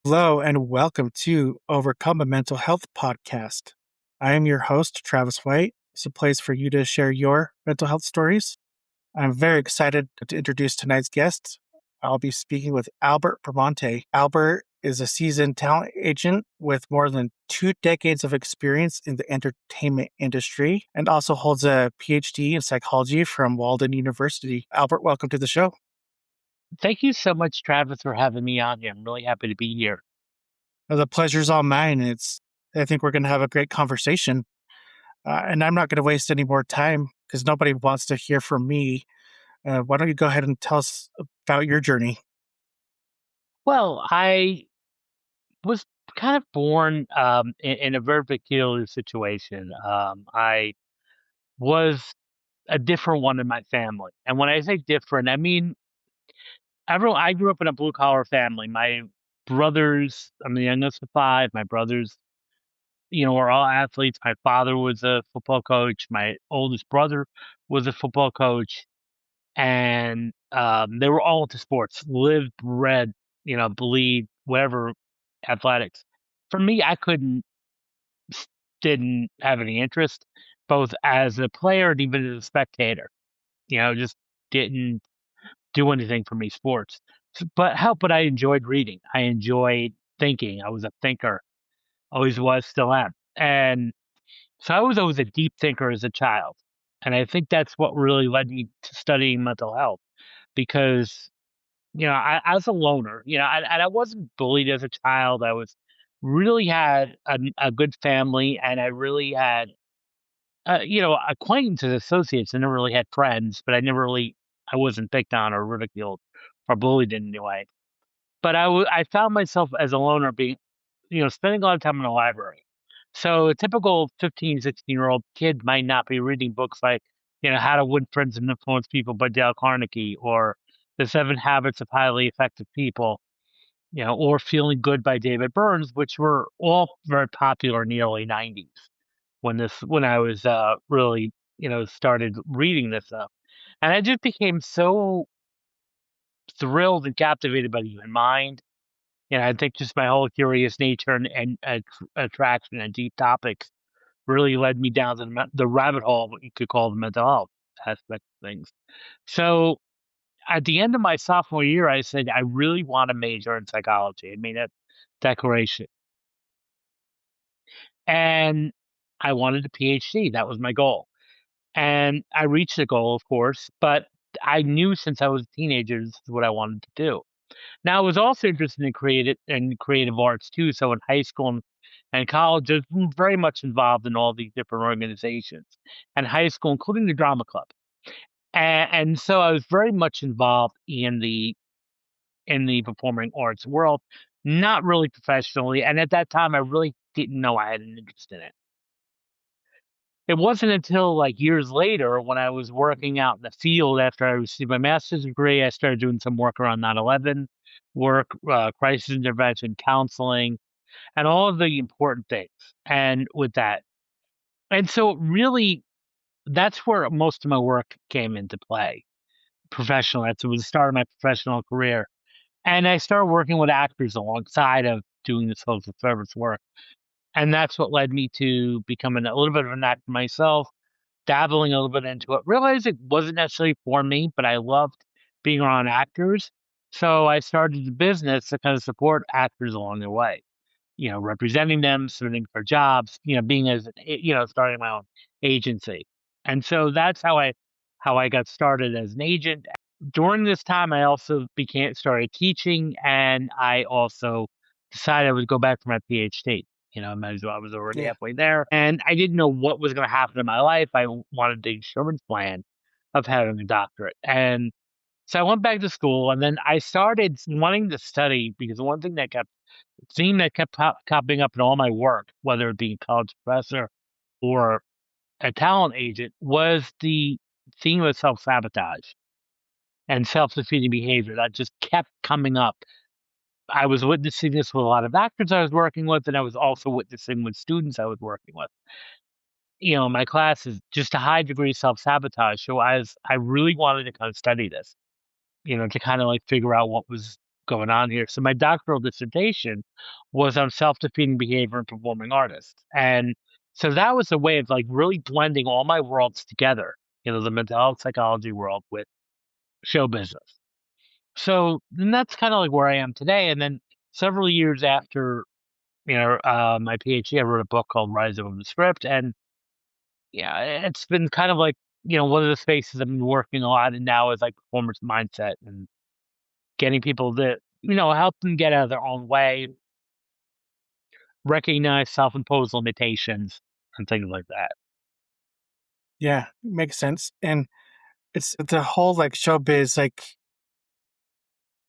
Hello and welcome to Overcome a Mental Health Podcast. I am your host, Travis White. It's a place for you to share your mental health stories. I'm very excited to introduce tonight's guest. I'll be speaking with Albert Bramante. Albert is a seasoned talent agent with more than 2 decades of experience in the entertainment industry and also holds a PhD in psychology from Walden University. Albert, welcome to the show. Thank you so much, Travis, for having me on here. I'm really happy to be here. The pleasure's all mine. I think we're going to have a great conversation. And I'm not going to waste any more time because nobody wants to hear from me. Why don't you go ahead and tell us about your journey? Well, I was kind of born in a very peculiar situation. I was a different one in my family. And when I say different, I mean, I grew up in a blue collar family. My brothers, I'm the youngest of five. My brothers, were all athletes. My father was a football coach. My oldest brother was a football coach. And they were all into sports, lived, bred, believed, whatever, athletics. For me, I couldn't, didn't have any interest, both as a player and even as a spectator. Just didn't do anything for me, sports. But I enjoyed reading. I enjoyed thinking. I was a thinker, always was, still am. And so I was always a deep thinker as a child. And I think that's what really led me to studying mental health because I was a loner, and I wasn't bullied as a child. I was really had a good family, and I really had, acquaintances, associates. I never really had friends, but I wasn't picked on or ridiculed or bullied in any way. But I found myself as a loner being, spending a lot of time in the library. So a typical 15, 16-year-old kid might not be reading books like, How to Win Friends and Influence People by Dale Carnegie or The Seven Habits of Highly Effective People, or Feeling Good by David Burns, which were all very popular in the early 90s when I was really, started reading this stuff. And I just became so thrilled and captivated by the human mind. I think just my whole curious nature and attraction and deep topics really led me down to the rabbit hole, what you could call the mental health aspect of things. So at the end of my sophomore year, I said, I really want to major in psychology. I made that declaration. And I wanted a PhD. That was my goal. And I reached the goal, of course, but I knew since I was a teenager, this is what I wanted to do. Now, I was also interested in creative arts too. So in high school and college, I was very much involved in all these different organizations. And high school, including the drama club, and so I was very much involved in the performing arts world, not really professionally. And at that time, I really didn't know I had an interest in it. It wasn't until like years later when I was working out in the field after I received my master's degree, I started doing some work around 9/11 work, crisis intervention, counseling, and all of the important things. And with that, and so really, that's where most of my work came into play professionally. That was the start of my professional career. And I started working with actors alongside of doing the social service work. And that's what led me to becoming a little bit of an actor myself, dabbling a little bit into it. Realized it wasn't necessarily for me, but I loved being around actors. So I started a business to kind of support actors along their way, representing them, submitting for jobs, being starting my own agency. And so that's how I got started as an agent. During this time, I also became started teaching, and I also decided I would go back for my PhD. I might as well. I was already Yeah. halfway there, and I didn't know what was going to happen in my life. I wanted the insurance plan of having a doctorate, and so I went back to school, and then I started wanting to study because one thing that kept theme that kept popping up in all my work, whether it be a college professor or a talent agent, was the theme of self-sabotage and self-defeating behavior that just kept coming up. I was witnessing this with a lot of actors I was working with, and I was also witnessing with students I was working with. My class is just a high degree of self-sabotage. So I really wanted to kind of study this, to kind of like figure out what was going on here. So my doctoral dissertation was on self-defeating behavior in performing artists. And so that was a way of like really blending all my worlds together, the mental health psychology world with show business. So then that's kind of like where I am today. And then several years after, my PhD, I wrote a book called Rise of the Script. And yeah, it's been kind of like, one of the spaces I've been working a lot in now is like performance mindset and getting people to, help them get out of their own way, recognize self-imposed limitations and things like that. Yeah, makes sense. And it's the whole like showbiz like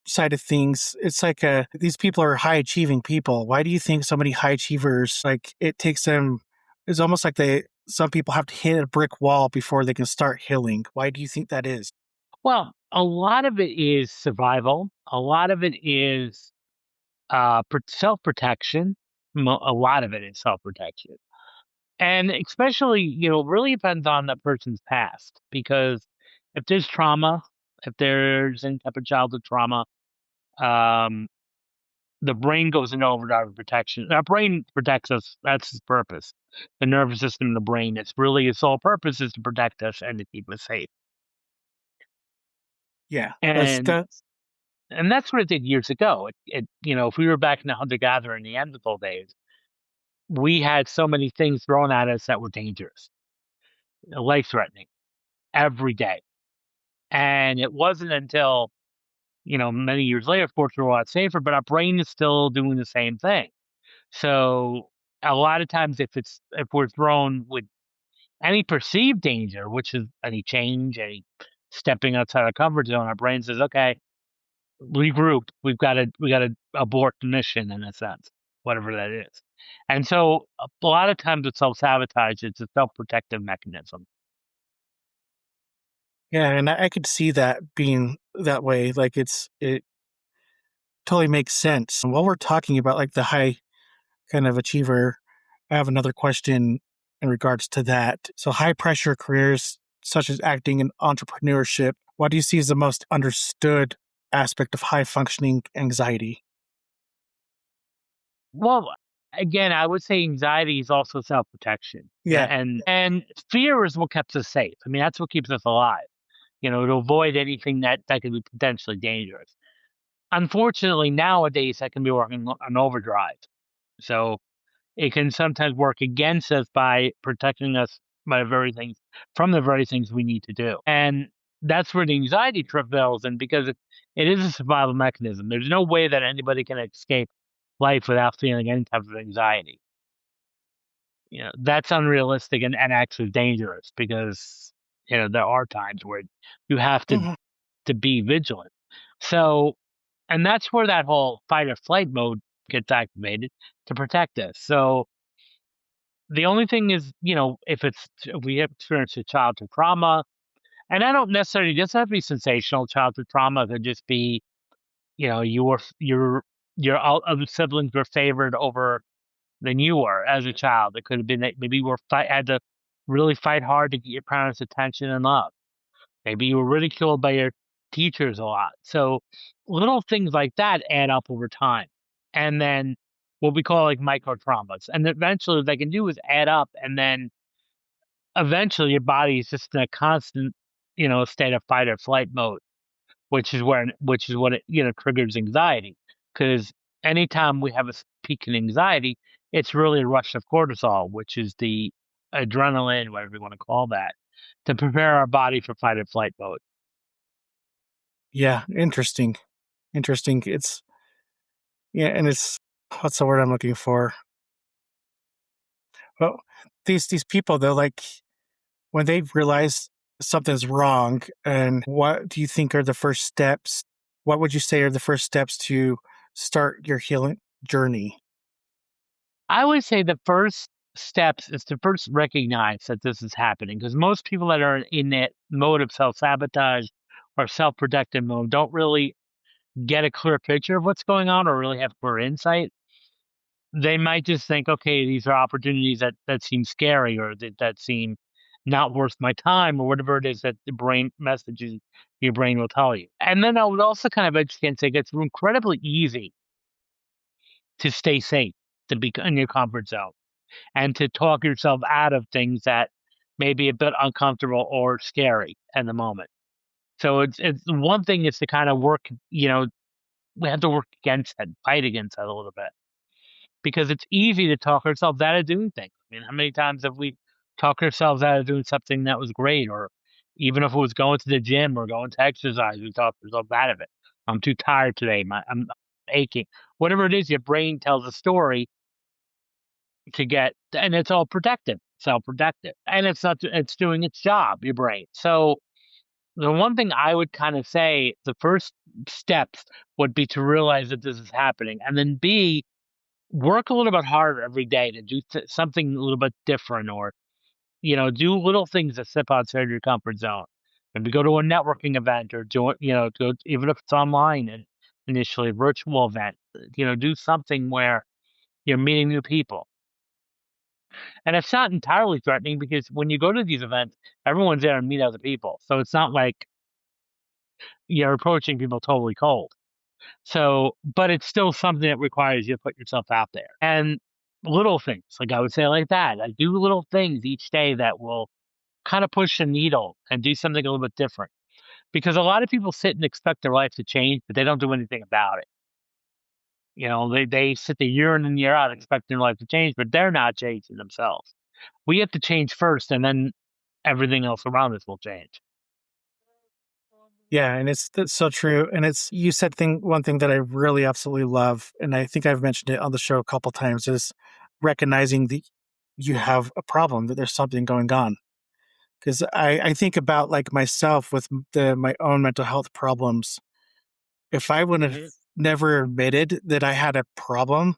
side of things. It's like these people are high achieving people. Why do you think so many high achievers like it takes them? It's almost like some people have to hit a brick wall before they can start healing. Why do you think that is? Well, a lot of it is survival. A lot of it is self-protection. A lot of it is self-protection. And especially, really depends on the person's past because if there's trauma, if there's any type of childhood trauma, um, the brain goes into overdrive protection. Our brain protects us. That's its purpose. The nervous system in the brain, it's really its sole purpose is to protect us and to keep us safe. Yeah, And that. and that's what it did years ago. If we were back in the hunter gatherer Neanderthal days, we had so many things thrown at us that were dangerous, life threatening every day. And it wasn't until, many years later, of course, we're a lot safer, but our brain is still doing the same thing. So a lot of times if we're thrown with any perceived danger, which is any change, any stepping outside our comfort zone, our brain says, okay, regroup. We gotta abort the mission in a sense, whatever that is. And so a lot of times with self-sabotage, it's a self-protective mechanism. Yeah, and I could see that being that way. Like it totally makes sense. And while we're talking about like the high kind of achiever, I have another question in regards to that. So high pressure careers such as acting and entrepreneurship, what do you see as the most understood aspect of high functioning anxiety? Well, again, I would say anxiety is also self-protection. Yeah. And fear is what keeps us safe. I mean, that's what keeps us alive, to avoid anything that could be potentially dangerous. Unfortunately, nowadays that can be working on overdrive. So it can sometimes work against us by protecting us by the very things from the very things we need to do. And that's where the anxiety prevails in because it is a survival mechanism. There's no way that anybody can escape life without feeling any type of anxiety. That's unrealistic and actually dangerous because, there are times where you have to Mhm. to be vigilant. So and that's where that whole fight or flight mode gets activated to protect us. So the only thing is, if we have experienced a childhood trauma, and I don't necessarily just have to be sensational childhood trauma. It could just be, other siblings were favored over than you were as a child. It could have been that maybe you had to really fight hard to get your parents' attention and love. Maybe you were ridiculed by your teachers a lot. So little things like that add up over time. And then what we call like micro traumas. And eventually what they can do is add up and then eventually your body is just in a constant, state of fight or flight mode, which is what it, triggers anxiety. Because anytime we have a peak in anxiety, it's really a rush of cortisol, which is the adrenaline, whatever you want to call that, to prepare our body for fight or flight mode. Yeah, interesting. Interesting. Yeah, and it's what's the word I'm looking for? Well, these people they're like when they realize something's wrong, and what do you think are the first steps? What would you say are the first steps to start your healing journey? I would say the first steps is to first recognize that this is happening because most people that are in that mode of self sabotage or self protective mode don't really get a clear picture of what's going on or really have clear insight. They might just think, okay, these are opportunities that seem scary or that seem not worth my time or whatever it is that the brain messages your brain will tell you. And then I would also kind of educate and say it's incredibly easy to stay safe, to be in your comfort zone, and to talk yourself out of things that may be a bit uncomfortable or scary in the moment. So it's one thing is to kind of work, we have to work against that, fight against that a little bit because it's easy to talk ourselves out of doing things. I mean, how many times have we talked ourselves out of doing something that was great, or even if it was going to the gym or going to exercise, we talked ourselves out of it. I'm too tired today. I'm aching. Whatever it is, your brain tells a story to get, and it's all protective, self-protective, and it's not. It's doing its job. Your brain. So the one thing I would kind of say, the first steps would be to realize that this is happening, and then B, work a little bit harder every day to do something a little bit different, or do little things that step outside your comfort zone. Maybe go to a networking event, or do it, go, even if it's online and initially a virtual event. Do something where you're meeting new people, and it's not entirely threatening because when you go to these events, everyone's there to meet other people, so it's not like you're approaching people totally cold. So, but it's still something that requires you to put yourself out there. And little things, like I would say like that. I do little things each day that will kind of push the needle and do something a little bit different. Because a lot of people sit and expect their life to change, but they don't do anything about it. They sit there year in and year out expecting their life to change, but they're not changing themselves. We have to change first, and then everything else around us will change. Yeah, and that's so true. And it's you said one thing that I really absolutely love, and I think I've mentioned it on the show a couple times, is recognizing that you have a problem, that there's something going on. Because I think about like myself with my own mental health problems. If I would have Mhm. never admitted that I had a problem,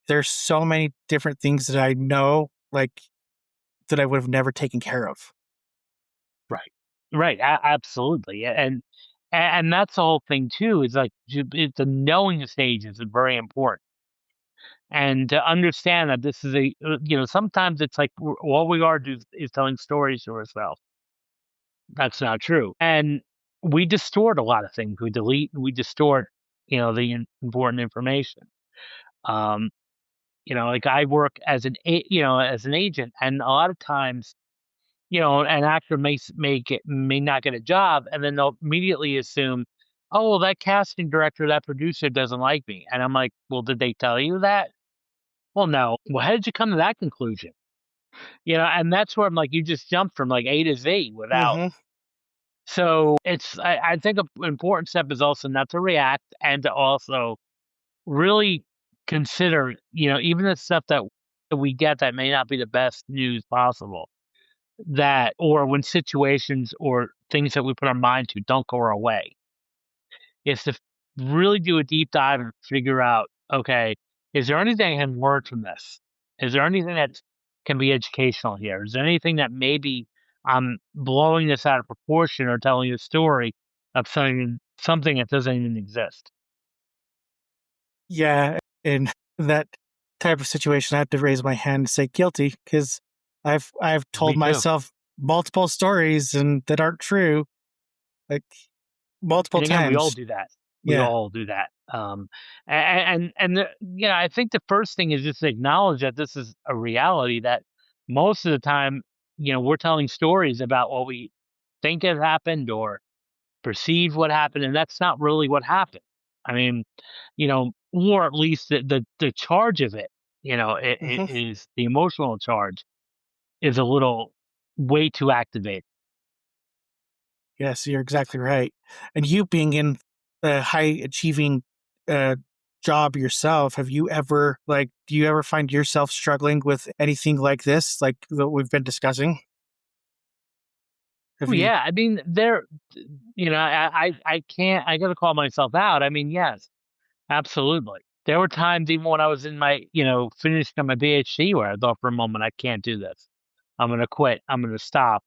there's so many different things that I know, like that I would have never taken care of. Right. Right, absolutely, and that's the whole thing too, is like, it's the knowing stage is very important, and to understand that this is sometimes it's like all we are do is telling stories to ourselves. That's not true, and we distort a lot of things. We delete, we distort, the important information. Um, like I work as as an agent, and a lot of times an actor may not get a job, and then they'll immediately assume, "Oh, well, that casting director, that producer doesn't like me." And I'm like, "Well, did they tell you that?" "Well, no." "Well, how did you come to that conclusion?" And that's where I'm like, you just jumped from like A to Z without. Hmm. So I think an important step is also not to react and to also really consider, even the stuff that we get that may not be the best news possible, that or when situations or things that we put our mind to don't go our way, is to really do a deep dive and figure out, okay, is there anything I can learn from this? Is there anything that can be educational here? Is there anything that maybe I'm blowing this out of proportion or telling a story of something that doesn't even exist? Yeah, in that type of situation, I have to raise my hand and say guilty because I've told Me too. myself multiple stories and that aren't true, like multiple And again, we all times. do that. We Yeah. all do that. I think the first thing is just to acknowledge that this is a reality that most of the time, we're telling stories about what we think has happened or perceive what happened, and that's not really what happened. I mean, or at least the charge of it, it Hmm. is the emotional charge is a little way too activated. Yes, you're exactly right. And you being in a high achieving uh, job yourself, have you ever do you ever find yourself struggling with anything like this, like that we've been discussing? Have Oh, you? yeah, I mean, I can't, I gotta call myself out. I mean, yes, absolutely. There were times even when I was in my, finishing up my PhD where I thought for a moment, I can't do this. I'm gonna quit. I'm gonna stop.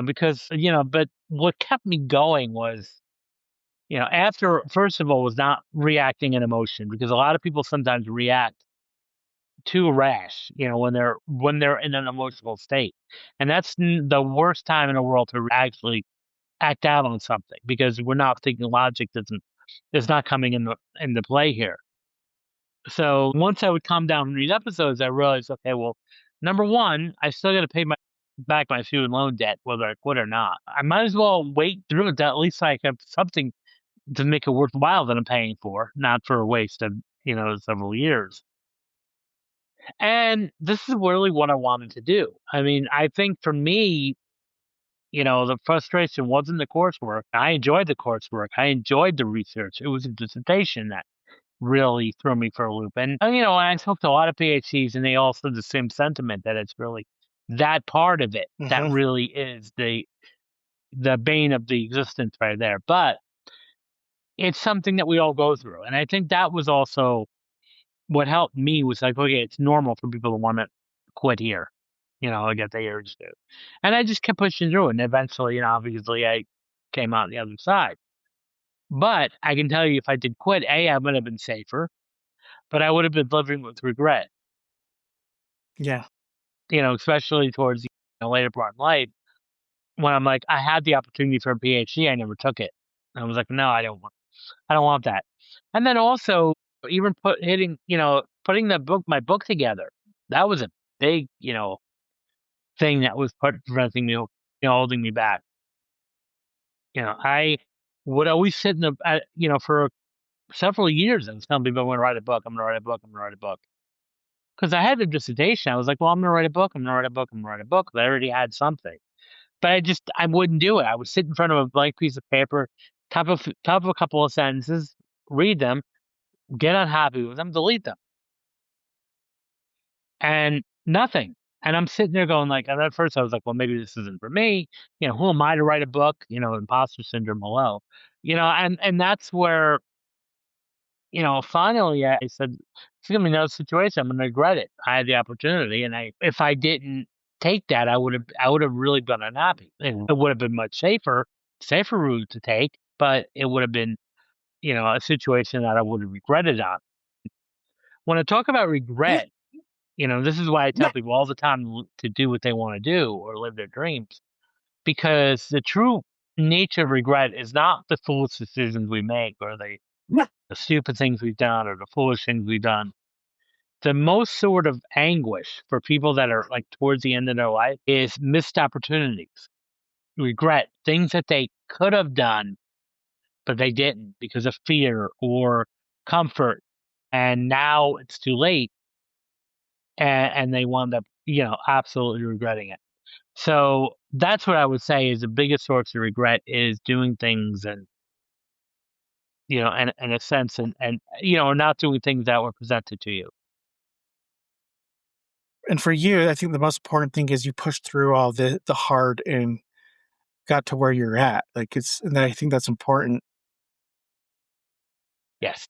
Because but what kept me going was, after first of all was not reacting in emotion because a lot of people sometimes react too rash, when they're in an emotional state, and that's the worst time in the world to actually act out on something because we're not thinking logic doesn't is not coming into play here. So once I would calm down from these episodes, I realized, okay, well, number one, I still got to pay my back my student loan debt, whether I quit or not. I might as well wait through it. That at least I have something to make it worthwhile that I'm paying for, not for a waste of several years. And this is really what I wanted to do. I mean, I think for me, the frustration wasn't the coursework. I enjoyed the coursework. I enjoyed the research. It was a dissertation that really threw me for a loop. And I talked to a lot of PhDs, and they all said the same sentiment that it's really that part of it that Hmm. really is the bane of the existence right there. But it's something that we all go through, and I think that was also what helped me was like, okay, it's normal for people to want to quit here, I get the urge to, and I just kept pushing through, and eventually, obviously, I came out the other side. But I can tell you, if I did quit, I would have been safer, but I would have been living with regret. Yeah. Especially towards the later part in life when I'm like, I had the opportunity for a PhD, I never took it. I was like, no, I don't want that. And then also, even putting my book together, that was a big, thing that was preventing me, holding me back. I would always sit for several years and tell people I'm going to write a book. I'm going to write a book. I'm going to write a book. Because I had a dissertation. I was like, well, I'm going to write a book. I'm going to write a book. I'm going to write a book. 'Cause I already had something. But I wouldn't do it. I would sit in front of a blank piece of paper, top of a couple of sentences, read them, get unhappy with them, delete them, and nothing. And I'm sitting there going like, and at first I was like, well, maybe this isn't for me. Who am I to write a book? Imposter syndrome, hello. And that's where, finally I said, it's gonna be another situation. I'm gonna regret it. I had the opportunity, and if I didn't take that, I would have really been unhappy. It would have been much safer route to take, but it would have been, a situation that I would have regretted on. When I talk about Yeah. regret, this is why I tell people all the time to do what they want to do or live their dreams, because the true nature of regret is not the foolish decisions we make or the stupid things we've done or the foolish things we've done. The most sort of anguish for people that are like towards the end of their life is missed opportunities, regret, things that they could have done, but they didn't because of fear or comfort. And now it's too late, and they wound up, absolutely regretting it. So that's what I would say is the biggest source of regret is doing things and, and in a sense, and, not doing things that were presented to you. And for you, I think the most important thing is you pushed through all the hard and got to where you're at. Like and I think that's important. Yes.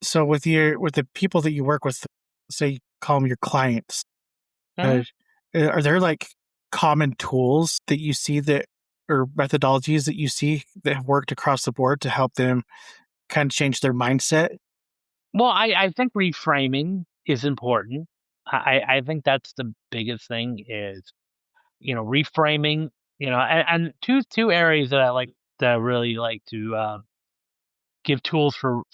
So with the people that you work with, say you call them your clients, Mhm. uh, are there like common tools that you see that or methodologies that you see that have worked across the board to help them kind of change their mindset? Well, I think reframing is important. I think that's the biggest thing is, reframing, and two areas that I like that I really like to give tools for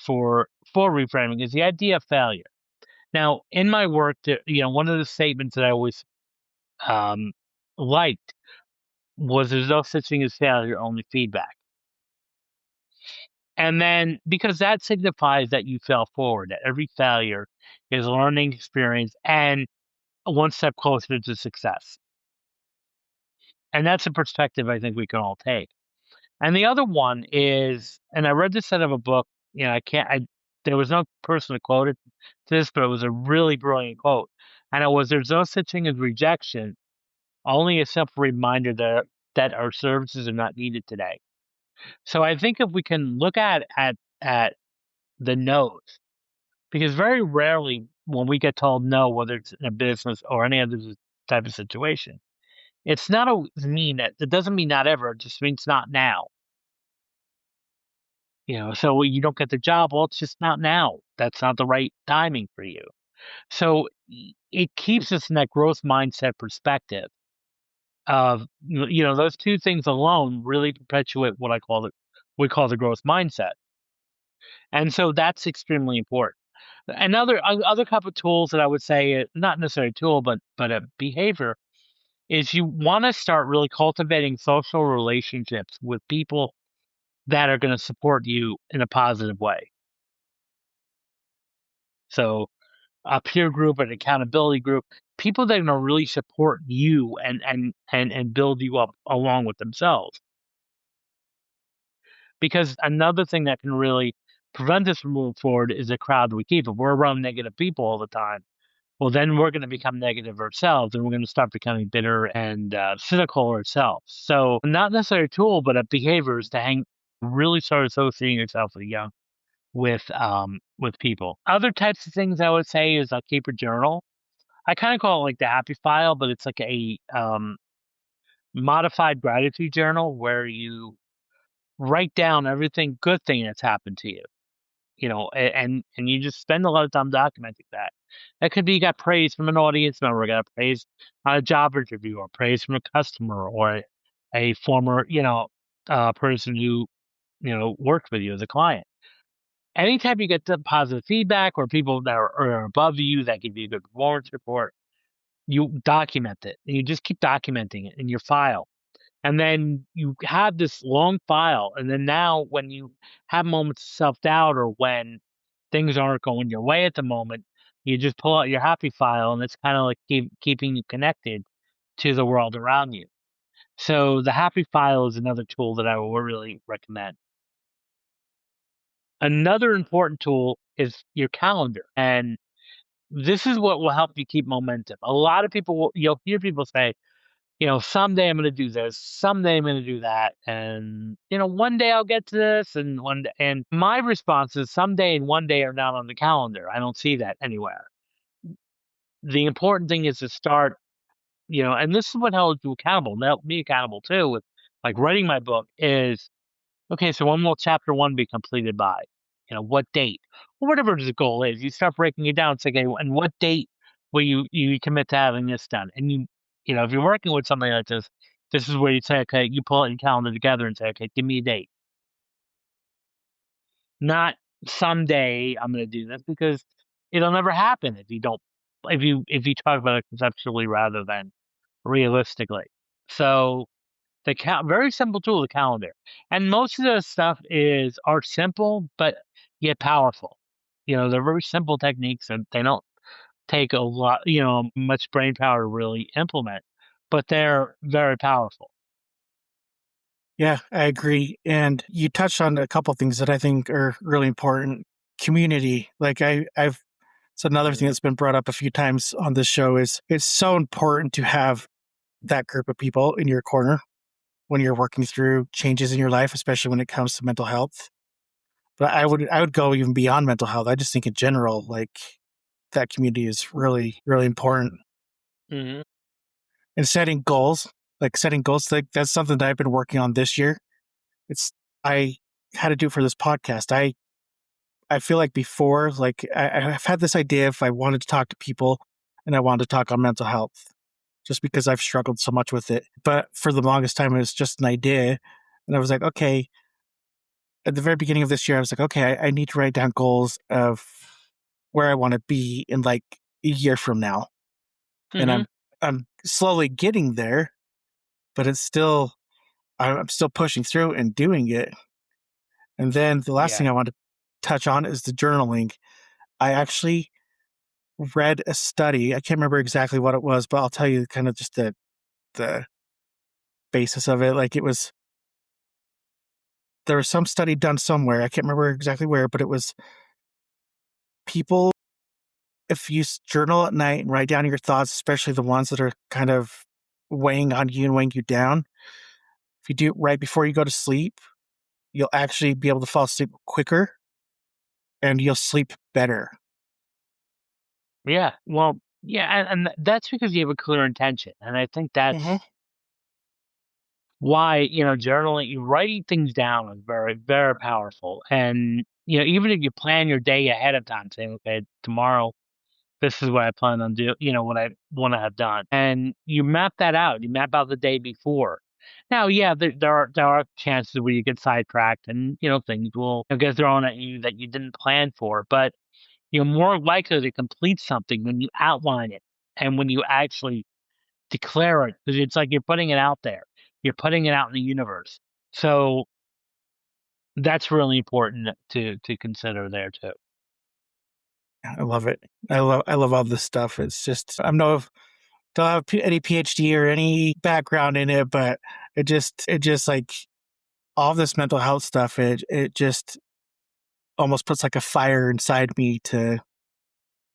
reframing is the idea of failure. Now, in my work, one of the statements that I always um, liked was there's no such thing as failure, only feedback. And then because that signifies that you fell forward, that every failure is a learning experience and one step closer to success. And that's a perspective I think we can all take. And the other one is, and I read this out of a book, I can't, there was no person to quote it to this, but it was a really brilliant quote. And it was, there's no such thing as rejection, only a simple reminder that our services are not needed today. So I think if we can look at the no's, because very rarely when we get told no, whether it's in a business or any other type of situation, it's not always mean that it doesn't mean not ever, it just means not now. So you don't get the job, well, it's just not now. That's not the right timing for you. So it keeps us in that growth mindset perspective of, those two things alone really perpetuate what we call the growth mindset. And so that's extremely important. Another other couple of tools that I would say, not necessarily a tool, but a behavior, is you want to start really cultivating social relationships with people that are going to support you in a positive way. So a peer group, an accountability group, people that are going to really support you and build you up along with themselves. Because another thing that can really prevent us from moving forward is the crowd we keep. If we're around negative people all the time, well, then we're going to become negative ourselves, and we're going to start becoming bitter and cynical ourselves. So, not necessarily a tool, but a behavior is to really start associating yourself with people. Other types of things I would say is keep a journal. I kind of call it like the happy file, but it's like a modified gratitude journal where you write down everything good thing that's happened to you. And you just spend a lot of time documenting that. That could be you got praise from an audience member, got praise on a job interview, or praise from a customer, or a former, person who, worked with you as a client. Anytime you get the positive feedback or people that are above you that give you a good performance report, you document it. And you just keep documenting it in your file. And then you have this long file. And then now when you have moments of self-doubt, or when things aren't going your way at the moment, you just pull out your happy file, and it's kind of like keeping you connected to the world around you. So the happy file is another tool that I will really recommend. Another important tool is your calendar. And this is what will help you keep momentum. A lot of people you'll hear people say, someday I'm going to do this, someday I'm going to do that, and one day I'll get to this, and one day. And my response is, someday and one day are not on the calendar. I don't see that anywhere. The important thing is to start, and this is what held you accountable. And helped me accountable too with like writing my book is, okay, so when will chapter one be completed by? What date? Or whatever the goal is. You start breaking it down. It's like, okay, and what date will you commit to having this done? And if you're working with something like this is where you say, okay, you pull out your calendar together and say, okay, give me a date. Not someday I'm gonna do this, because it'll never happen if you don't if you talk about it conceptually rather than realistically. So very simple tool, the calendar. And most of the stuff are simple, but yet powerful. They're very simple techniques, and they don't take a lot, much brain power to really implement, but they're very powerful. Yeah, I agree. And you touched on a couple things that I think are really important. Community, like I've it's another thing Mhm. that's been brought up a few times on this show, is it's so important to have that group of people in your corner when you're working through changes in your life, especially when it comes to mental health. But I would go even beyond mental health. I just think in general, like that community is really, really important. Mhm. And setting goals, like that's something that I've been working on this year. It's I had to do it for this podcast. I feel like before, like I've had this idea if I wanted to talk to people and I wanted to talk on mental health, just because I've struggled so much with it. But for the longest time, it was just an idea. And I was like, okay, at the very beginning of this year, I was like, okay, I need to write down goals of where I want to be in like a year from now. And Mhm. I'm slowly getting there, but I'm still pushing through and doing it. And then the last Yeah. thing I want to touch on is the journaling. I actually read a study. I can't remember exactly what it was, but I'll tell you kind of just the basis of it. Like there was some study done somewhere. I can't remember exactly where, but it was people, if you journal at night and write down your thoughts, especially the ones that are kind of weighing on you and weighing you down, if you do it right before you go to sleep, you'll actually be able to fall asleep quicker and you'll sleep better. Yeah. Well, yeah, and that's because you have a clear intention. And I think Mm-hmm. that's why, journaling, you writing things down is very, very powerful. And, even if you plan your day ahead of time, saying, okay, tomorrow, This is what I plan on do what I wanna have done, and you map that out, you map out the day before. Now, yeah, there are chances where you get sidetracked and, things will get thrown at you that you didn't plan for, but you're more likely to complete something when you outline it and when you actually declare it, because it's like you're putting it out there. You're putting it out in the universe. So, that's really important to consider there too. I love it. I love all this stuff. It's just I'm no don't have any PhD or any background in it, but it just like all this mental health stuff. It just almost puts like a fire inside me to.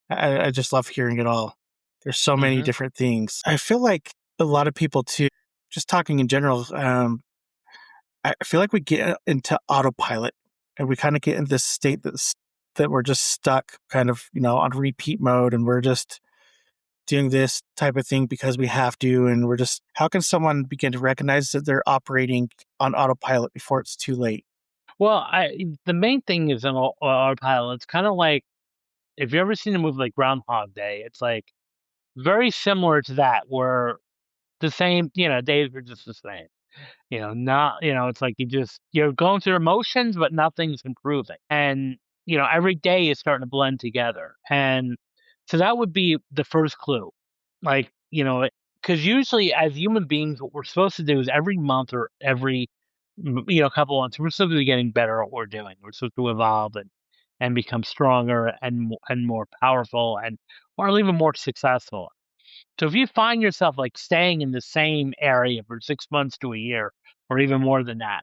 I just love hearing it all. There's so many Mhm. different things. I feel like a lot of people too. Just talking in general, I feel like we get into autopilot and we kind of get in this state that we're just stuck kind of, on repeat mode and we're just doing this type of thing because we have to. And we're just, how can someone begin to recognize that they're operating on autopilot before it's too late? Well, the main thing is an autopilot. It's kinda like if you ever seen a movie like Groundhog Day, it's, like, very similar to that where the same days are just the same. Not it's like you're going through emotions, but nothing's improving. And, every day is starting to blend together. And so that would be the first clue. Like, because usually as human beings, what we're supposed to do is every month or every, couple months, we're supposed to be getting better at what we're doing. We're supposed to evolve and become stronger and more powerful or even more successful. So if you find yourself like staying in the same area for 6 months to a year, or even more than that,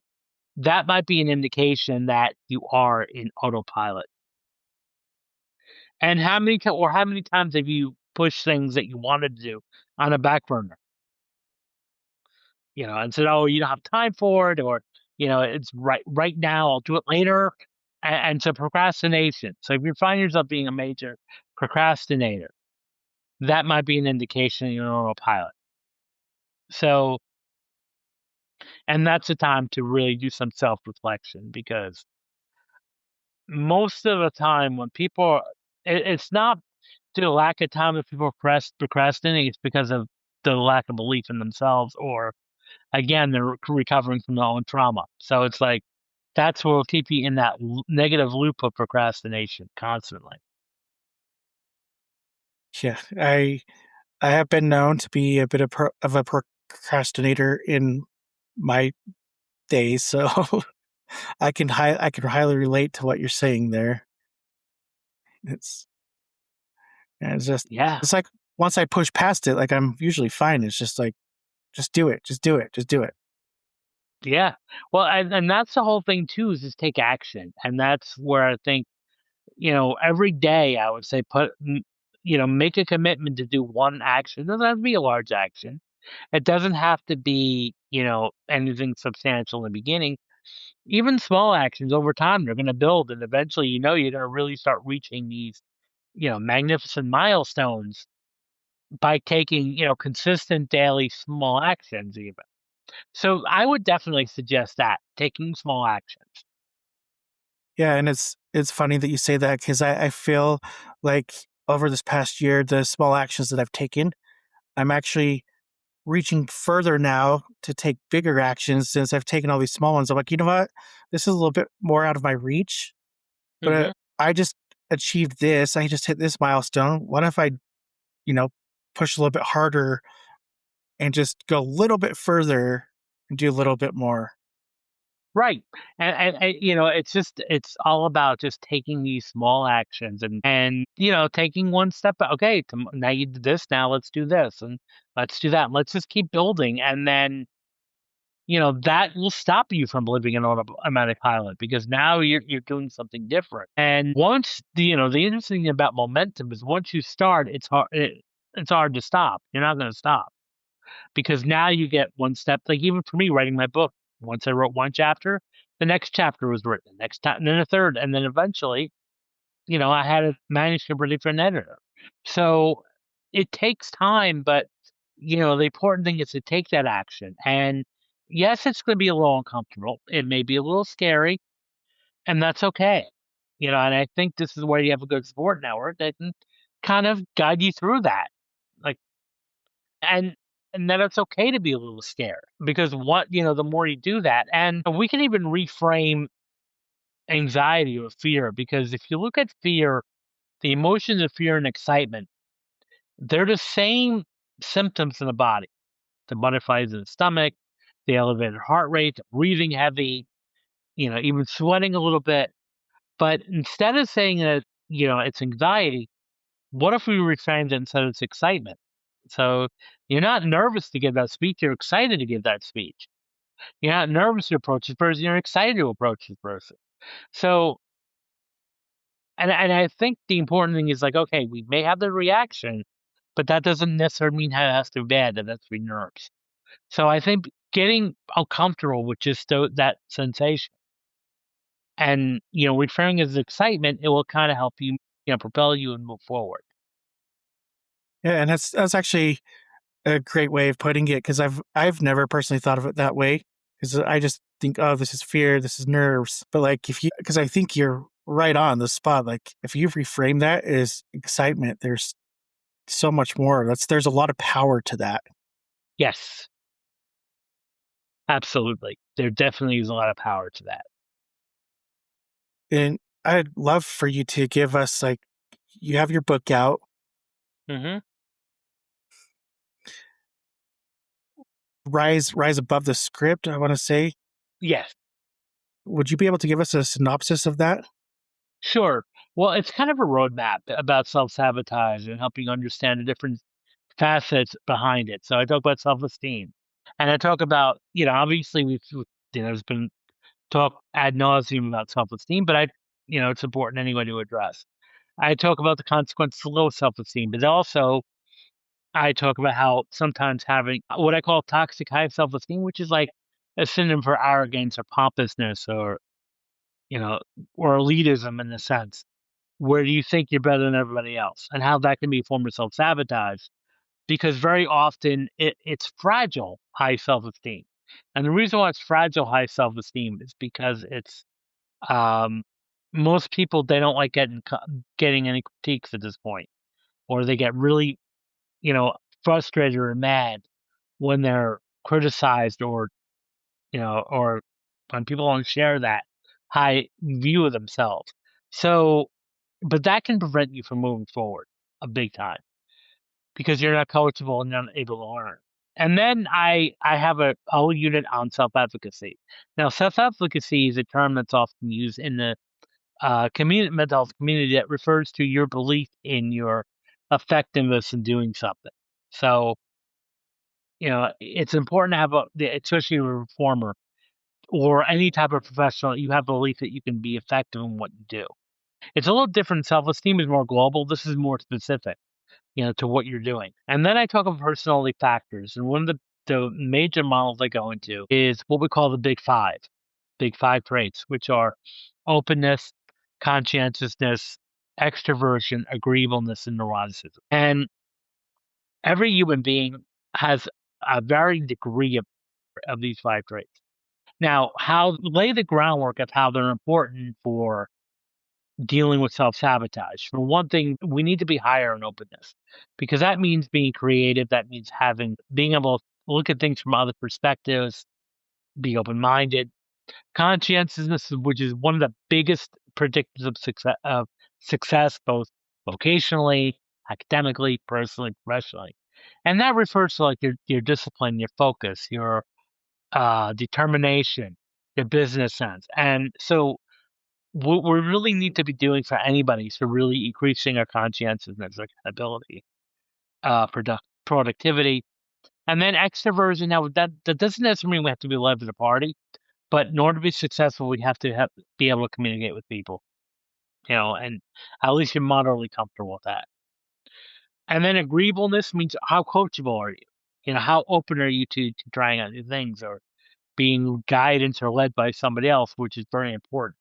that might be an indication that you are in autopilot. And how many times have you pushed things that you wanted to do on a back burner, and said, "Oh, you don't have time for it," or "It's right now. I'll do it later." And so procrastination. So if you find yourself being a major procrastinator, that might be an indication you're on autopilot. So and that's the time to really do some self-reflection because most of the time when people it's not the lack of time that people procrastinate, it's because of the lack of belief in themselves or, again, they're recovering from their own trauma. So it's like, that's what will keep you in that negative loop of procrastination constantly. Yeah, I have been known to be a bit of a procrastinator in my days, so I can highly relate to what you're saying there. It's it's just Yeah. it's like once I push past it, like I'm usually fine. It's just like just do it, just do it, just do it. Yeah. Well, and that's the whole thing too, is just take action. And that's where I think, every day I would say make a commitment to do one action. It doesn't have to be a large action. It doesn't have to be, anything substantial in the beginning. Even small actions over time, they're going to build. And eventually, you're going to really start reaching these, magnificent milestones by taking, consistent daily small actions, even. So I would definitely suggest that taking small actions. Yeah, and it's funny that you say that because I feel like over this past year, the small actions that I've taken, I'm actually reaching further now to take bigger actions since I've taken all these small ones. I'm like, you know what? This is a little bit more out of my reach, but Hmm. I just achieved this. I just hit this milestone. What if I, you know, push a little bit harder and just go a little bit further and do a little bit more? Right. And it's all about just taking these small actions and taking one step. Okay, now you did this. Now let's do this and let's do that. And let's just keep building, and then that will stop you from living in automatic pilot because now you're doing something different. And once the interesting thing about momentum is once you start, it's hard to stop. You're not going to stop because now you get one step. Like even for me, writing my book, once I wrote one chapter, the next chapter was written, the next time, and then a third, and then eventually, I had a manuscript ready for an editor. So it takes time, but the important thing is to take that action. And yes, it's going to be a little uncomfortable. It may be a little scary, and that's okay. And I think this is where you have a good support network that can kind of guide you through that. Like, and and then it's okay to be a little scared because the more you do that, and we can even reframe anxiety or fear because if you look at fear, the emotions of fear and excitement, they're the same symptoms in the body. The butterflies in the stomach, the elevated heart rate, the breathing heavy, even sweating a little bit. But instead of saying that, it's anxiety, what if we reframed it and said it's excitement? So you're not nervous to give that speech, you're excited to give that speech. You're not nervous to approach this person, you're excited to approach this person. So and I think the important thing is like, okay, we may have the reaction, but that doesn't necessarily mean it has to be bad, that has to be nerves. So I think getting uncomfortable with just that sensation and, referring as excitement, it will kind of help you, propel you and move forward. Yeah, and that's actually a great way of putting it because I've never personally thought of it that way because I just think, oh, this is fear, this is nerves. But like if you, because I think you're right on the spot. Like if you reframe that as excitement, there's so much more. There's a lot of power to that. Yes, absolutely. There definitely is a lot of power to that. And I'd love for you to give us like you have your book out. Hmm. Rise above the script, I want to say. Yes, Would you be able to give us a synopsis of that? sure. Well, it's kind of a roadmap about self sabotage and helping you understand the different facets behind it. So I talk about self esteem, and I talk about obviously there's been talk ad nauseum about self esteem, but it's important anyway to address. I talk about the consequences of low self esteem, but also I talk about how sometimes having what I call toxic high self esteem, which is like a synonym for arrogance or pompousness you know, or elitism in a sense, where you think you're better than everybody else, and how that can be a form of self sabotage because very often it's fragile high self esteem. And the reason why it's fragile high self esteem is because it's um, most people they don't like getting any critiques at this point, or they get really you know frustrated or mad when they're criticized or when people don't share that high view of themselves. So, but that can prevent you from moving forward a big time because you're not coachable and not able to learn. And then I have a whole unit on self efficacy. Now, self efficacy is a term that's often used in the community mental health community that refers to your belief in your effectiveness in doing something. So, it's important to have especially a reformer or any type of professional, you have belief that you can be effective in what you do. It's a little different. Self-esteem is more global. This is more specific, to what you're doing. And then I talk about personality factors. And one of the major models I go into is what we call the big five traits, which are openness, conscientiousness, extroversion, agreeableness, and neuroticism. And every human being has a varying degree of these five traits. Now, how lay the groundwork of how they're important for dealing with self-sabotage. For one thing, we need to be higher in openness because that means being creative. That means being able to look at things from other perspectives, be open-minded. Conscientiousness, which is one of the biggest predictors of success, both vocationally, academically, personally, professionally. And that refers to like your discipline, your focus, your determination, your business sense. And so what we really need to be doing for anybody is to really increasing our conscientiousness, accountability, productivity, and then extroversion. Now that doesn't necessarily mean we have to be led to the party, but in order to be successful, we have to be able to communicate with people, and at least you're moderately comfortable with that. And then agreeableness means how coachable are you? How open are you to trying out new things or being guided or led by somebody else, which is very important.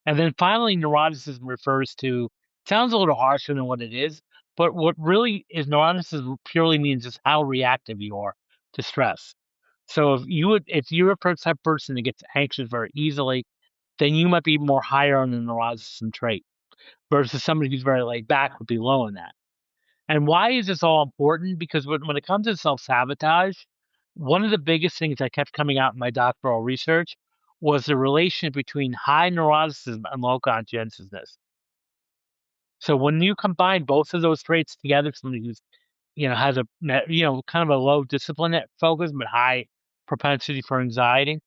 And then finally, neuroticism refers to sounds a little harsher than what it is, but what really is neuroticism purely means is how reactive you are to stress. So if you're a type of person that gets anxious very easily, then you might be more higher on the neuroticism trait. versus somebody who's very laid back would be low in that. And why is this all important? Because when it comes to self-sabotage, one of the biggest things that kept coming out in my doctoral research was the relation between high neuroticism and low conscientiousness. So when you combine both of those traits together, somebody who's, has kind of a low discipline focus, but high propensity for anxiety,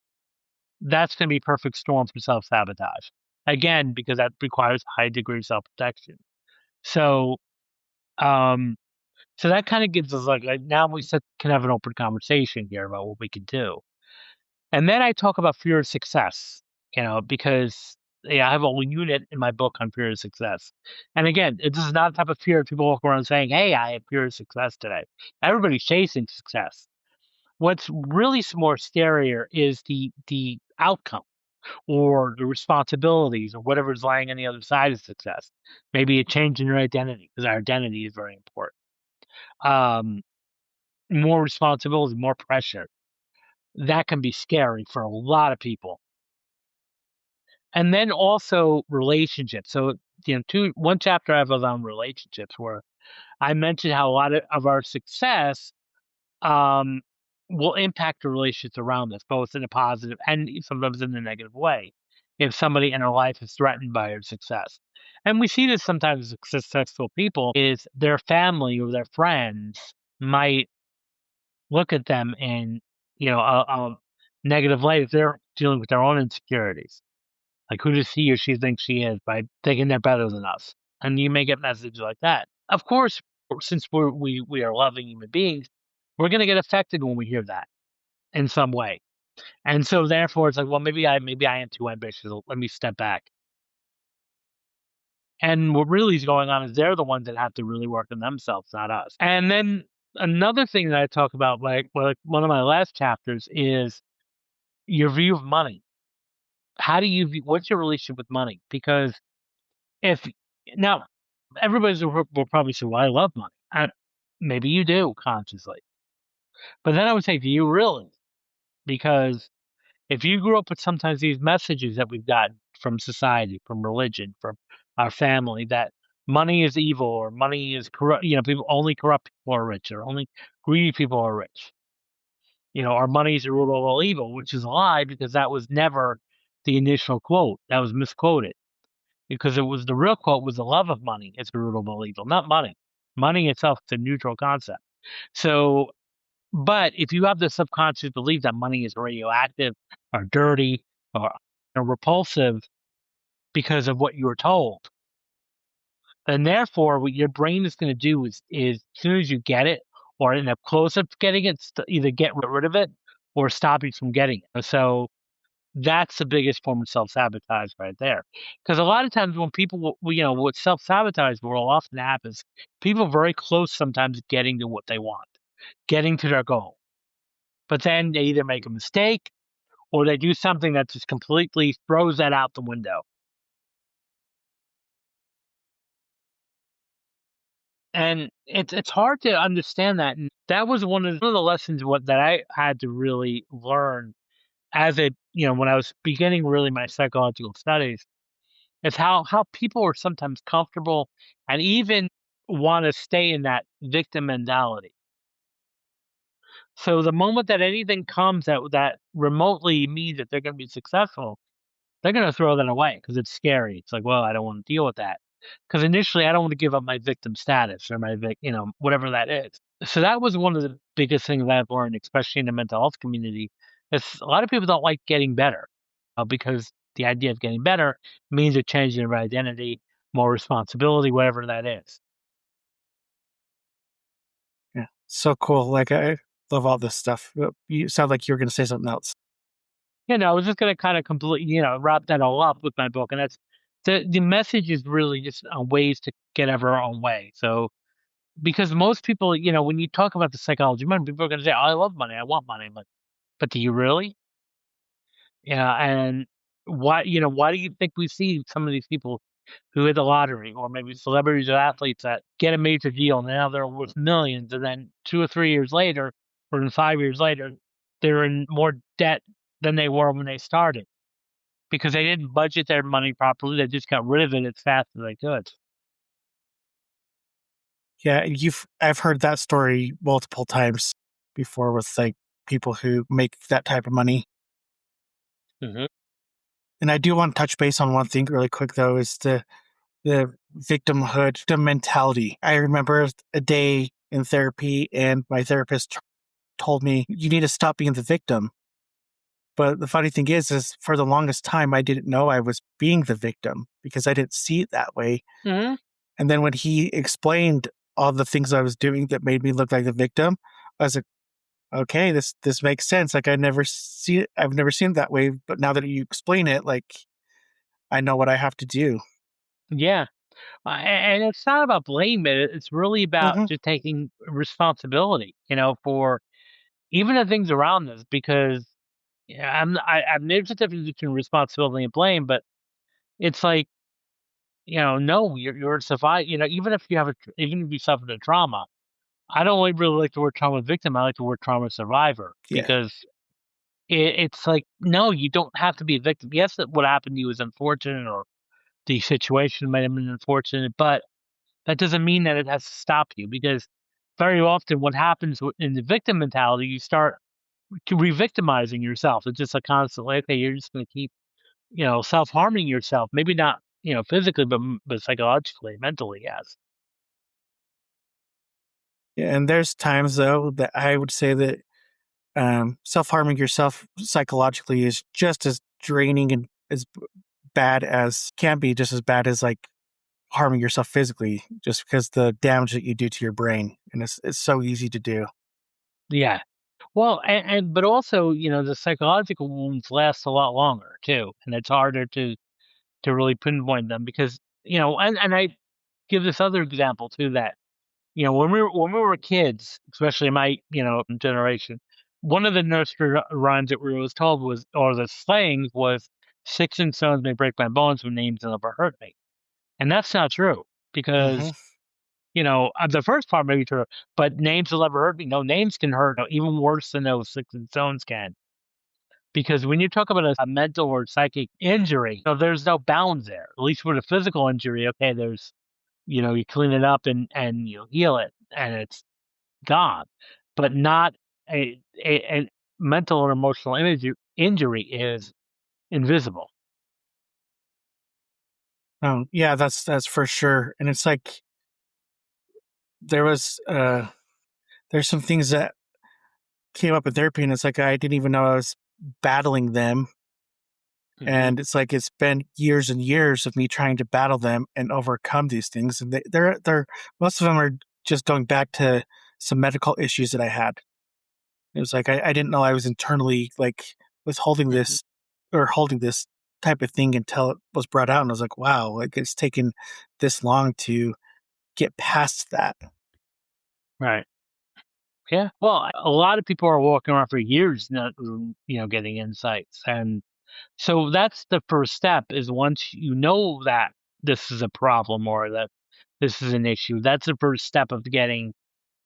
that's going to be perfect storm for self-sabotage. Again, because that requires a high degree of self-protection. So, um, So that kind of gives us like now can have an open conversation here about what we can do. And then I talk about fear of success, because I have a whole unit in my book on fear of success. And again, this is not the type of fear people walk around saying, "Hey, I have fear of success today." Everybody's chasing success. What's really more scarier is the outcome or the responsibilities or whatever's lying on the other side of success. Maybe a change in your identity because our identity is very important. Um, More responsibility, more pressure. That can be scary for a lot of people. And then also relationships. So, one chapter I have is on relationships where I mentioned how a lot of our success um, will impact the relationships around us, both in a positive and sometimes in a negative way. If somebody in our life is threatened by our success. And we see this sometimes with successful people is their family or their friends might look at them in, a negative light if they're dealing with their own insecurities. Like, who does he or she think she is by thinking they're better than us? And you may get messages like that. Of course, since we are loving human beings, we're going to get affected when we hear that in some way. And so therefore, it's like, well, maybe I am too ambitious. Let me step back. And what really is going on is they're the ones that have to really work on themselves, not us. And then another thing that I talk about, like one of my last chapters, is your view of money. How do you view what's your relationship with money? Because if now everybody's will probably say, "Well, I love money." Maybe you do consciously, but then I would say, do you really? Because if you grew up with sometimes these messages that we've gotten from society, from religion, from our family, that money is evil or money is corrupt, people only corrupt people are rich or only greedy people are rich. Our money is the root of all evil, which is a lie because that was never the initial quote. That was misquoted because it was the real quote was the love of money is the root of all evil, not money. Money itself is a neutral concept. So, but if you have the subconscious belief that money is radioactive or dirty or repulsive because of what you were told, then therefore what your brain is going to do is as soon as you get it or end up close up to getting it, either get rid of it or stop you from getting it. So that's the biggest form of self-sabotage right there. Because a lot of times when people, what self-sabotage will often happen is people very close sometimes getting to what they want, getting to their goal. But then they either make a mistake or they do something that just completely throws that out the window. And it's hard to understand that. And that was one of the lessons that I had to really learn as when I was beginning really my psychological studies. It's how people are sometimes comfortable and even wanna stay in that victim mentality. So the moment that anything comes that remotely means that they're gonna be successful, they're gonna throw that away because it's scary. It's like, "Well, I don't wanna deal with that." Because initially, I don't wanna give up my victim status or whatever that is. So that was one of the biggest things that I've learned, especially in the mental health community, is a lot of people don't like getting better, because the idea of getting better means a change in your identity, more responsibility, whatever that is. Yeah. So cool. Like, I love all this stuff. You sound like you were going to say something else. I was just gonna kinda completely, wrap that all up with my book, and that's the message is really just, ways to get out of our own way. So because most people, when you talk about the psychology of money, people are gonna say, "Oh, I love money. I want money." I'm like, "But do you really?" Yeah, and why do you think we see some of these people who hit the lottery or maybe celebrities or athletes that get a major deal and now they're worth millions and then 2 or 3 years later or even 5 years later, they're in more debt than they were when they started. because they didn't budget their money properly. They just got rid of it as fast as they could. Yeah, I've heard that story multiple times before with like people who make that type of money. Hmm. And I do want to touch base on one thing really quick though, is the victim mentality. I remember a day in therapy and my therapist told me you need to stop being the victim. But the funny thing is for the longest time I didn't know I was being the victim because I didn't see it that way. Hmm. And then when he explained all the things I was doing that made me look like the victim, I was like, okay, this makes sense. Like I've never seen it that way, but now that you explain it, like I know what I have to do. Yeah. And it's not about blame it. It's really about Hmm. just taking responsibility, for even the things around us. Because yeah, there's a difference between responsibility and blame, but it's like, no, you're a survivor. Even if even if you suffered a trauma, I don't really like the word trauma victim. I like the word trauma survivor, Yeah. because it's like, no, you don't have to be a victim. Yes, that what happened to you is unfortunate, or the situation might have been unfortunate, but that doesn't mean that it has to stop you, because very often what happens in the victim mentality, you start re-victimizing yourself. It's just a constant, like, okay, you're just going to keep, self-harming yourself. Maybe not, physically, but psychologically, mentally, yes. Yeah, and there's times though that I would say that self harming yourself psychologically is just as draining and as bad as can be, just as bad as like harming yourself physically, just because the damage that you do to your brain, and it's so easy to do. Yeah. Well, but also, the psychological wounds last a lot longer too, and it's harder to really pinpoint them, because, and I give this other example too, that, when we were kids, especially my, generation, one of the nursery rhymes that we were always told was, or the slang was, "Sticks and stones may break my bones, but names will never hurt me." And that's not true, Hmm. because, the first part may be true, but names will never hurt me. No, names can hurt even worse than those sticks and stones can. Because when you talk about a mental or psychic injury, there's no bounds there. At least with a physical injury, okay, there's, you clean it up and you heal it, and it's gone. But not a mental or emotional injury is invisible. Yeah, that's for sure. And it's like there was there's some things that came up in therapy, and it's like I didn't even know I was battling them. Hmm. And it's like it's been years and years of me trying to battle them and overcome these things. And they're most of them are just going back to some medical issues that I had. It was like I didn't know I was internally like withholding Hmm. this or holding this type of thing until it was brought out. And I was like, wow, like it's taken this long to get past that. Right. Yeah. Well, a lot of people are walking around for years not, getting insights. And so that's the first step, is once you know that this is a problem, or that this is an issue, that's the first step of getting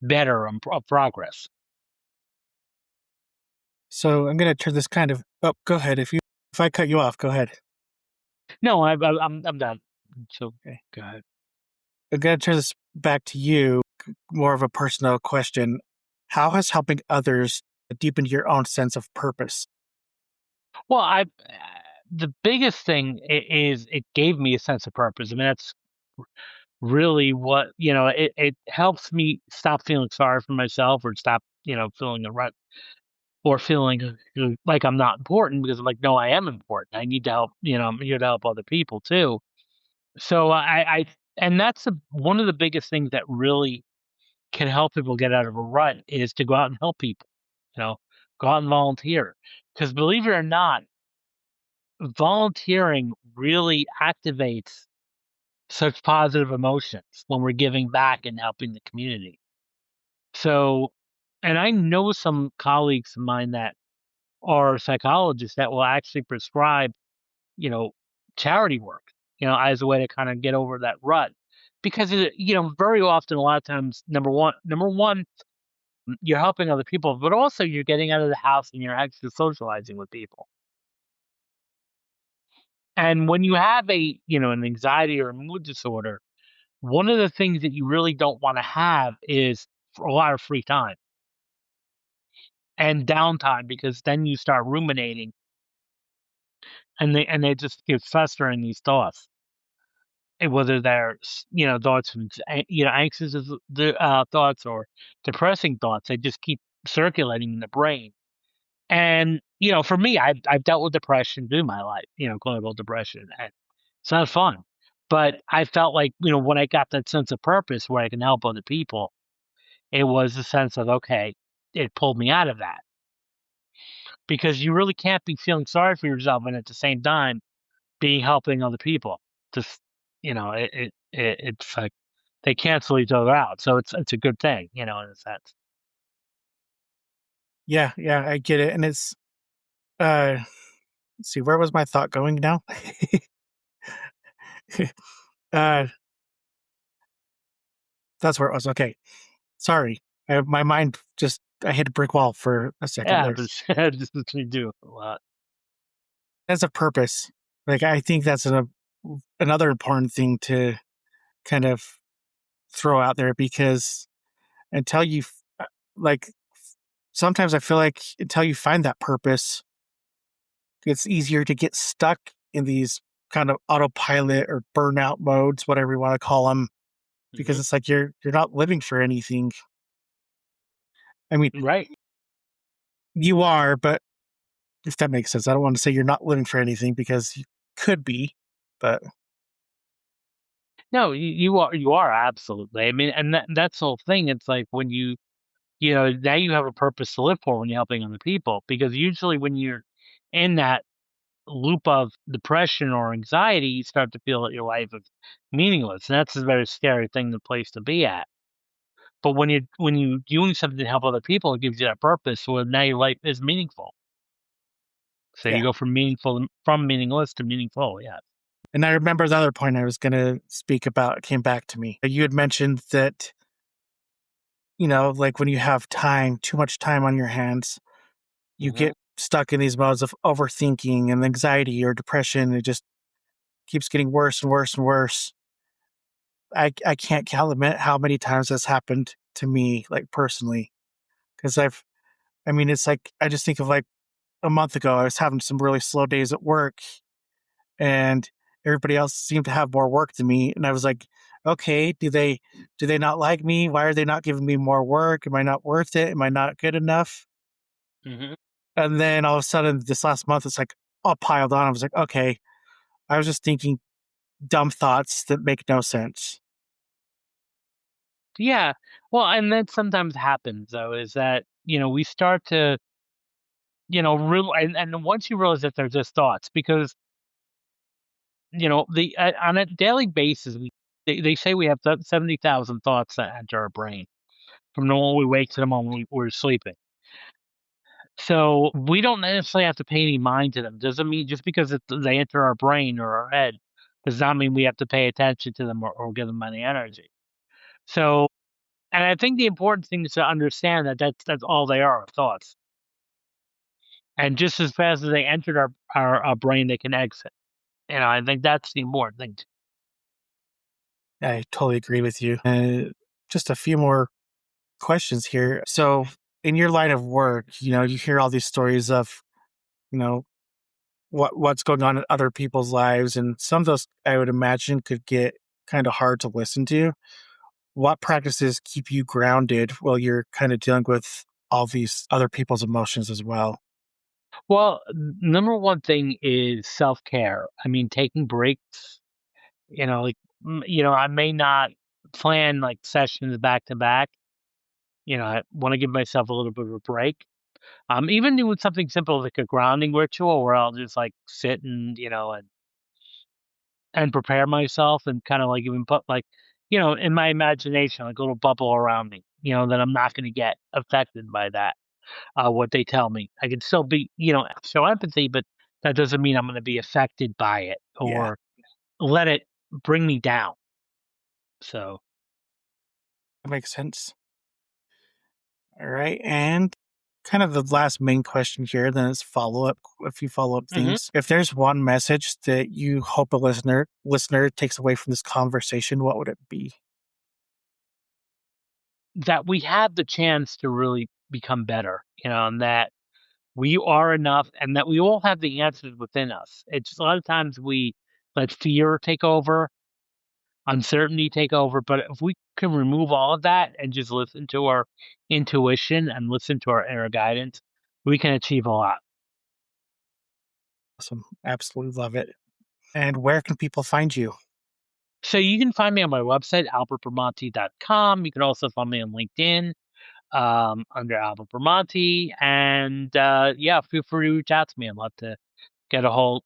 better and of progress. So I'm gonna turn this kind of oh, go ahead. If I cut you off, go ahead. No, I'm done. So Okay. go ahead. I'm gonna turn this back to you, more of a personal question. How has helping others deepened your own sense of purpose? Well, the biggest thing is it gave me a sense of purpose. I mean, that's really what, it helps me stop feeling sorry for myself, or stop, feeling the rut, or feeling like I'm not important, because I'm like, no, I am important. I need to help, I'm here to help other people too. So and that's one of the biggest things that really can help people get out of a rut, is to go out and help people, you know, go out and volunteer. Because believe it or not, volunteering really activates such positive emotions when we're giving back and helping the community. So, and I know some colleagues of mine that are psychologists that will actually prescribe, you know, charity work, as a way to kind of get over that rut. Because very often, a lot of times, number one, you're helping other people, but also you're getting out of the house and you're actually socializing with people. And when you have an anxiety or a mood disorder, one of the things that you really don't want to have is a lot of free time and downtime, because then you start ruminating, and they just get festering these thoughts. And whether they're thoughts from anxious thoughts or depressing thoughts, they just keep circulating in the brain. And for me, I've dealt with depression through my life, clinical depression, and it's not fun. But I felt like, when I got that sense of purpose where I can help other people, it was a sense of, okay, it pulled me out of that, because you really can't be feeling sorry for yourself and at the same time be helping other people. Just, it's like they cancel each other out. So it's a good thing, in a sense. Yeah, yeah, I get it. And it's let's see, where was my thought going now? uh that's where it was. Okay. Sorry. My mind just I hit a brick wall for a second Yeah, there. but just what you do a lot. As a purpose. Like I think that's another important thing to kind of throw out there because until you like sometimes I feel like until you find that purpose, it's easier to get stuck in these kind of autopilot or burnout modes, whatever you want to call them, because Hmm. it's like you're not living for anything. I mean, Right. you are, but if that makes sense, I don't want to say you're not living for anything because you could be, but No, you are absolutely. I mean, and that's the whole thing. It's like when now you have a purpose to live for when you're helping other people, because usually when you're in that loop of depression or anxiety, you start to feel that your life is meaningless, and that's a very scary thing, the place to be at. But when you doing something to help other people, it gives you that purpose. So now your life is meaningful. So yeah. you go from meaningless to meaningful. Yeah. And I remember the other point I was going to speak about came back to me. You had mentioned that, like when you have time, too much time on your hands, you Hmm. get stuck in these modes of overthinking and anxiety or depression. It just keeps getting worse and worse and worse. I can't calculate how many times that's happened to me, like personally, because I mean, it's like I just think of like a month ago, I was having some really slow days at work, and everybody else seemed to have more work than me, and I was like, okay, do they not like me? Why are they not giving me more work? Am I not worth it? Am I not good enough? Hmm. And then all of a sudden, this last month, it's like all piled on. I was like, okay, I was just thinking dumb thoughts that make no sense. Yeah. Well, and that sometimes happens though, is that we start to real and once you realize that they're just thoughts, because the on a daily basis, they say we have 70,000 thoughts that enter our brain from the moment we wake to the moment we're sleeping. So we don't necessarily have to pay any mind to them. Doesn't mean just because they enter our brain or our head does not mean we have to pay attention to them, or give them any energy. So, and I think the important thing is to understand that that's all they are, thoughts. And just as fast as they entered our brain, they can exit. I think that's the important thing. I totally agree with you. Just a few more questions here. So, in your line of work, you hear all these stories of, you know, what's going on in other people's lives, and some of those I would imagine could get kind of hard to listen to. What practices keep you grounded while you're kind of dealing with all these other people's emotions as well? Well, number one thing is self care. I mean, taking breaks. Like I may not plan like sessions back to back. I want to give myself a little bit of a break. Even doing something simple like a grounding ritual where I'll just like sit and and prepare myself, and kind of like even put like in my imagination like a little bubble around me. That I'm not going to get affected by that. What they tell me, I can still be show empathy, but that doesn't mean I'm going to be affected by it Yeah, or let it bring me down. So that makes sense. All right. And kind of the last main question here, then it's a few follow-up Hmm. things. If there's one message that you hope a listener takes away from this conversation, what would it be? That we have the chance to really become better, and that we are enough and that we all have the answers within us. It's just a lot of times we let fear take over, uncertainty take over, but if we can remove all of that and just listen to our intuition and listen to our inner guidance, we can achieve a lot. Awesome. Absolutely love it. And where can people find you? So you can find me on my website, albertbramante.com. You can also find me on LinkedIn under Albert Bramante. And yeah, feel free to reach out to me. I'd love to get a hold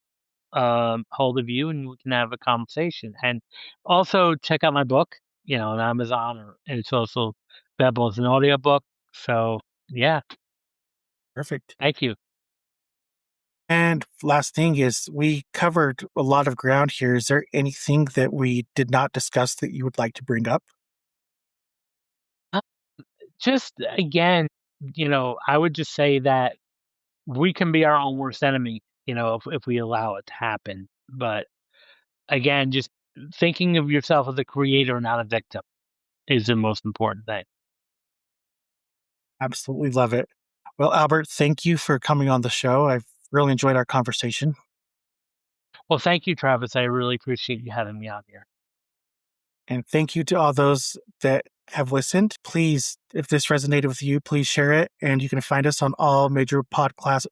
of you and we can have a conversation. And also check out my book, on Amazon, and it's also available as an audiobook. So yeah, Perfect. thank you. And last thing is, we covered a lot of ground here. Is there anything that we did not discuss that you would like to bring up? Uh, Just again, I would just say that we can be our own worst enemy, if we allow it to happen. But again, just thinking of yourself as a creator, not a victim, is the most important thing. Absolutely love it. Well, Albert, thank you for coming on the show. I've really enjoyed our conversation. Well, thank you, Travis. I really appreciate you having me on here. And thank you to all those that have listened. Please, if this resonated with you, please share it. And you can find us on all major podcast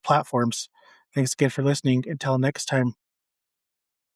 platforms. Thanks again for listening. Until next time.